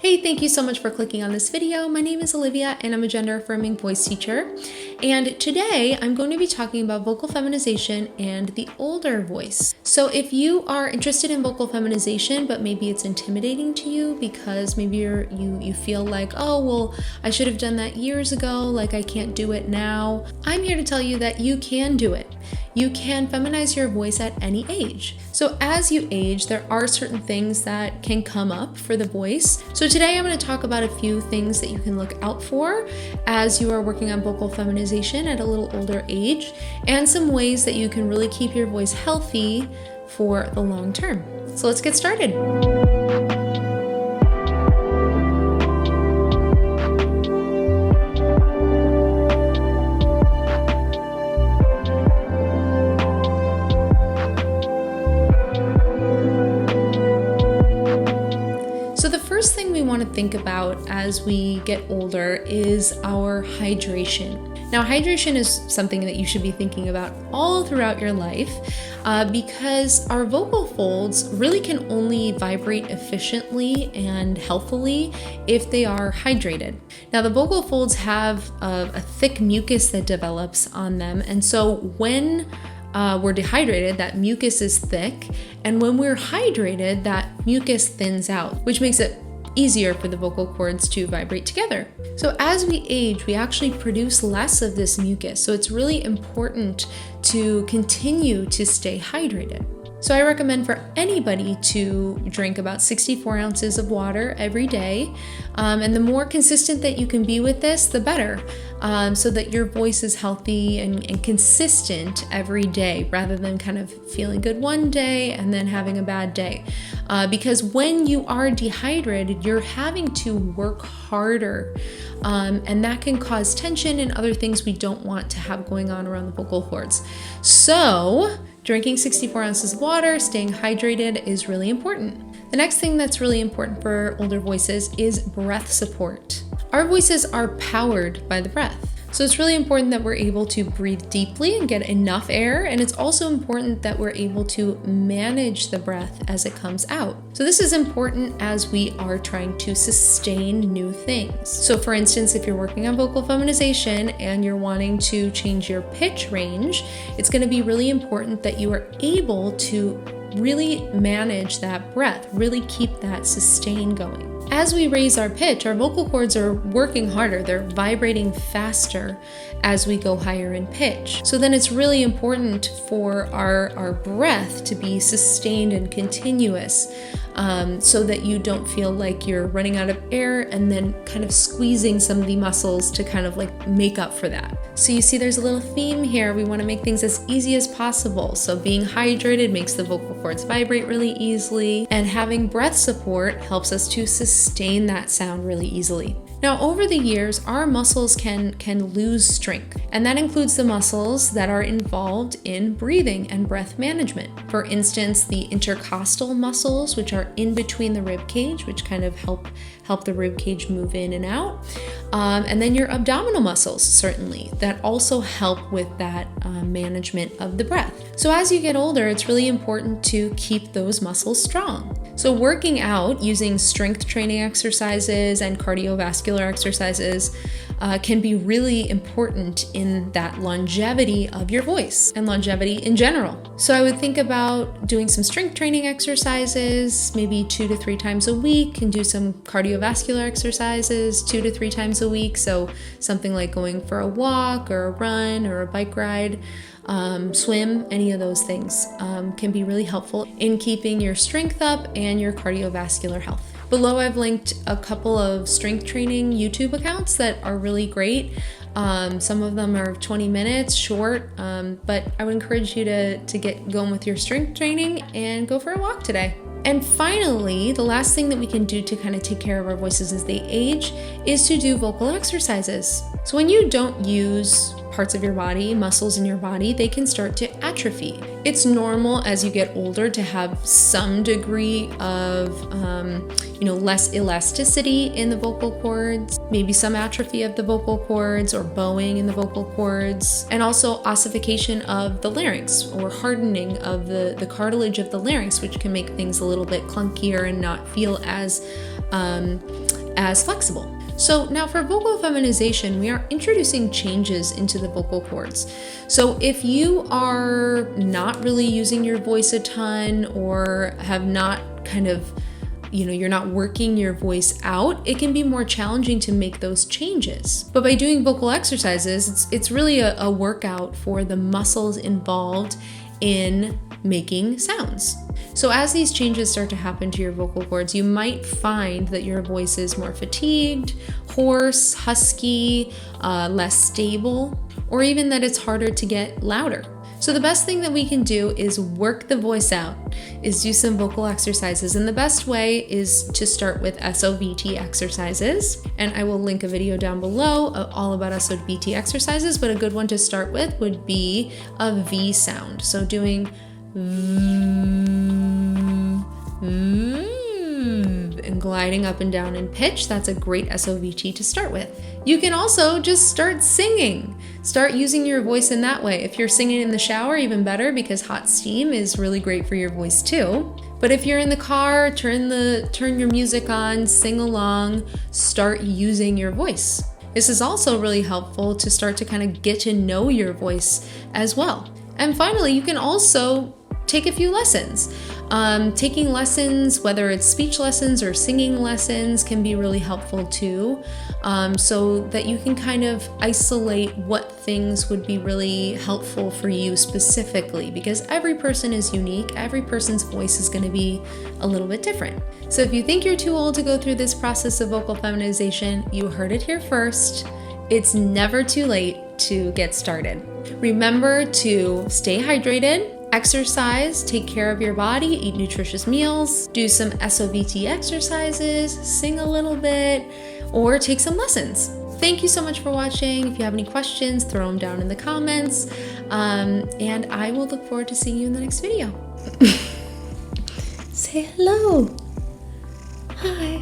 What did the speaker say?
Hey, thank you so much for clicking on this video. My name is Olivia and I'm a gender affirming voice teacher. And today I'm going to be talking about vocal feminization and the older voice. So if you are interested in vocal feminization, but maybe it's intimidating to you because maybe you feel like, oh, well, I should have done that years ago, like I can't do it now. I'm here to tell you that you can do it. You can feminize your voice at any age. So as you age, there are certain things that can come up for the voice. So today I'm going to talk about a few things that you can look out for as you are working on vocal feminization at a little older age, and some ways that you can really keep your voice healthy for the long term. So let's get started. First thing we want to think about as we get older is our hydration. Now, hydration is something that you should be thinking about all throughout your life because our vocal folds really can only vibrate efficiently and healthily if they are hydrated. Now, the vocal folds have a thick mucus that develops on them, and so when we're dehydrated, that mucus is thick, and when we're hydrated, that mucus thins out, which makes it easier for the vocal cords to vibrate together. So as we age, we actually produce less of this mucus, so it's really important to continue to stay hydrated. So I recommend for anybody to drink about 64 ounces of water every day. And the more consistent that you can be with this, the better, so that your voice is healthy and consistent every day, rather than kind of feeling good one day and then having a bad day. Because when you are dehydrated, you're having to work harder, and that can cause tension and other things we don't want to have going on around the vocal cords. So drinking 64 ounces of water, staying hydrated is really important. The next thing that's really important for older voices is breath support. Our voices are powered by the breath. So it's really important that we're able to breathe deeply and get enough air, and it's also important that we're able to manage the breath as it comes out. So this is important as we are trying to sustain new things. So for instance, if you're working on vocal feminization and you're wanting to change your pitch range, it's going to be really important that you are able to really manage that breath, really keep that sustain going. As we raise our pitch, our vocal cords are working harder. They're vibrating faster as we go higher in pitch. So then it's really important for our breath to be sustained and continuous, so that you don't feel like you're running out of air and then kind of squeezing some of the muscles to kind of like make up for that. So you see there's a little theme here. We want to make things as easy as possible. So being hydrated makes the vocal cords vibrate really easily, and having breath support helps us to sustain that sound really easily. Now, over the years, our muscles can lose strength, and that includes the muscles that are involved in breathing and breath management. For instance, the intercostal muscles, which are in between the rib cage, which kind of help the rib cage move in and out. And then your abdominal muscles, certainly, that also help with that management of the breath. So as you get older, it's really important to keep those muscles strong. So working out using strength training exercises and cardiovascular exercises can be really important in that longevity of your voice and longevity in general. So I would think about doing some strength training exercises, maybe 2 to 3 times a week, and do some cardiovascular exercises 2 to 3 times a week. So something like going for a walk or a run or a bike ride, swim, any of those things can be really helpful in keeping your strength up and your cardiovascular health. Below, I've linked a couple of strength training YouTube accounts that are really great. Some of them are 20 minutes short, but I would encourage you to get going with your strength training and go for a walk today. And finally, the last thing that we can do to kind of take care of our voices as they age is to do vocal exercises. So when you don't use parts of your body, muscles in your body, they can start to atrophy. It's normal as you get older to have some degree of less elasticity in the vocal cords, maybe some atrophy of the vocal cords or bowing in the vocal cords, and also ossification of the larynx or hardening of the cartilage of the larynx, which can make things a little bit clunkier and not feel as as flexible. So now for vocal feminization, we are introducing changes into the vocal cords. So if you are not really using your voice a ton or have not kind of, you're not working your voice out, it can be more challenging to make those changes. But by doing vocal exercises, it's really a workout for the muscles involved in making sounds. So as these changes start to happen to your vocal cords, you might find that your voice is more fatigued, hoarse, husky, less stable, or even that it's harder to get louder. So the best thing that we can do is work the voice out, is do some vocal exercises. And the best way is to start with SOVT exercises. And I will link a video down below all about SOVT exercises, but a good one to start with would be a V sound. So doing and gliding up and down in pitch. That's a great SOVT to start with. You can also just start singing. Start using your voice in that way. If you're singing in the shower, even better, because hot steam is really great for your voice too. But if you're in the car, turn your music on, sing along, start using your voice. This is also really helpful to start to kind of get to know your voice as well. And finally, you can also take a few lessons. Taking lessons, whether it's speech lessons or singing lessons, can be really helpful too, so that you can kind of isolate what things would be really helpful for you specifically, because every person is unique. Every person's voice is going to be a little bit different. So if you think you're too old to go through this process of vocal feminization, you heard it here first. It's never too late to get started. Remember to stay hydrated, exercise, take care of your body, eat nutritious meals, do some SOVT exercises, sing a little bit, or take some lessons. Thank you so much for watching. If you have any questions, throw them down in the comments, and I will look forward to seeing you in the next video. Say hello. Hi.